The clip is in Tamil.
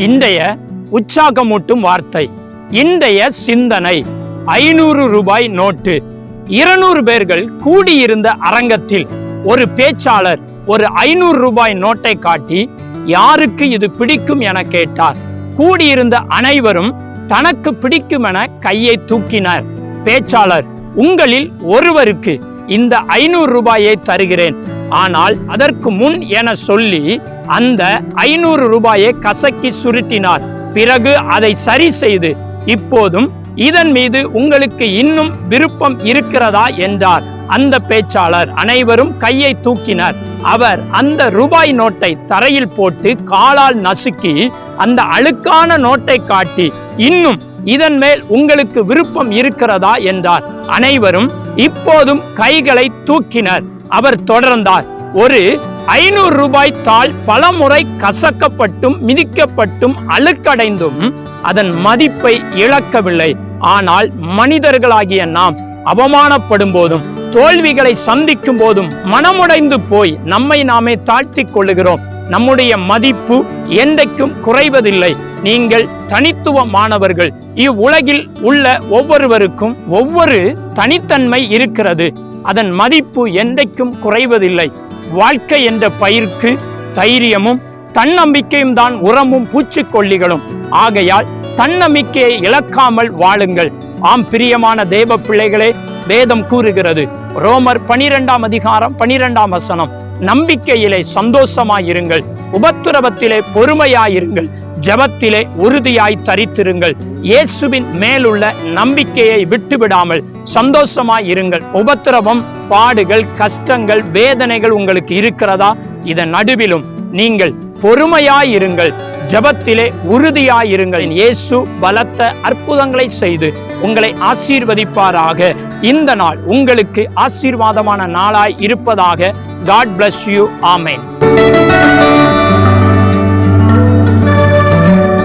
இன்றைய உற்சாகமூட்டும் வார்த்தை, இன்றைய சிந்தனை. 500 ரூபாய் நோட்டு. 200 பேர்கள் கூடியிருந்த அரங்கத்தில் ஒரு பேச்சாளர் ஒரு 500 ரூபாய் நோட்டை காட்டி, யாருக்கு இது பிடிக்கும் என கேட்டார். கூடியிருந்த அனைவரும் தனக்கு பிடிக்கும் என கையை தூக்கினர். பேச்சாளர், உங்களில் ஒருவருக்கு இந்த 500 ரூபாயை தருகிறேன், ஆனால் அதற்கு முன் என சொல்லி அந்த 500 ரூபாயை கசக்கி சுருட்டினார். பிறகு அதை சரி செய்து, இப்போதும் இதன் மீது உங்களுக்கு இன்னும் விருப்பம் இருக்கிறதா என்றார். அந்த பேச்சாளர் அனைவரும் கையை தூக்கினர். அவர் அந்த ரூபாய் நோட்டை தரையில் போட்டு காலால் நசுக்கி அந்த அழுக்கான நோட்டை காட்டி, இன்னும் இதன் மேல் உங்களுக்கு விருப்பம் இருக்கிறதா என்றார். அனைவரும் இப்போதும் கைகளை தூக்கினர். அவர் தொடர்ந்தார், ஒரு 500 ரூபாய் தாள் பலமுறை கசக்கப்பட்டும் மிதிக்கப்பட்டும் அழுக்கடைந்தும் அதன் மதிப்பை இழக்கவில்லை. ஆனால் மனிதர்களாகிய நாம் அவமானப்படும் போதும் தோல்விகளை சந்திக்கும் போதும் மனமுடைந்து போய் நம்மை நாமே தாழ்த்திக் கொள்ளுகிறோம். நம்முடைய மதிப்பு என்றைக்கும் குறைவதில்லை. நீங்கள் தனித்துவமானவர்கள். இவ்வுலகில் உள்ள ஒவ்வொருவருக்கும் ஒவ்வொரு தனித்தன்மை இருக்கிறது. அதன் மதிப்பு என்றைக்கும் குறைவதில்லை. வாழ்க்கை என்ற பயிருக்கு தைரியமும் தன்னம்பிக்கையும் தான் உரமும் பூச்சிக்கொல்லிகளும். ஆகையால் தன்னம்பிக்கையை இழக்காமல் வாழுங்கள். ஆம் பிரியமான தேவ பிள்ளைகளே, வேதம் கூறுகிறது, ரோமர் 12ஆம் அதிகாரம் 12ஆம் வசனம், நம்பிக்கையிலே சந்தோஷமாயிருங்கள், உபத்திரவத்திலே பொறுமையாயிருங்கள், ஜெபத்திலே உறுதியாய் தரித்திருங்கள். இயேசுவின் மேலுள்ள நம்பிக்கையை விட்டுவிடாமல் சந்தோஷமாயிருங்கள். உபத்திரவம், பாடுகள், கஷ்டங்கள், வேதனைகள் உங்களுக்கு இருக்கிறதா? இதன் நடுவிலும் நீங்கள் பொறுமையாயிருங்கள், ஜெபத்திலே உறுதியாயிருங்கள். இயேசு பலத்த அற்புதங்களை செய்து உங்களை ஆசீர்வதிப்பாராக. இந்த நாள் உங்களுக்கு ஆசீர்வாதமான நாளாய் இருப்பதாக. God bless you. Amen.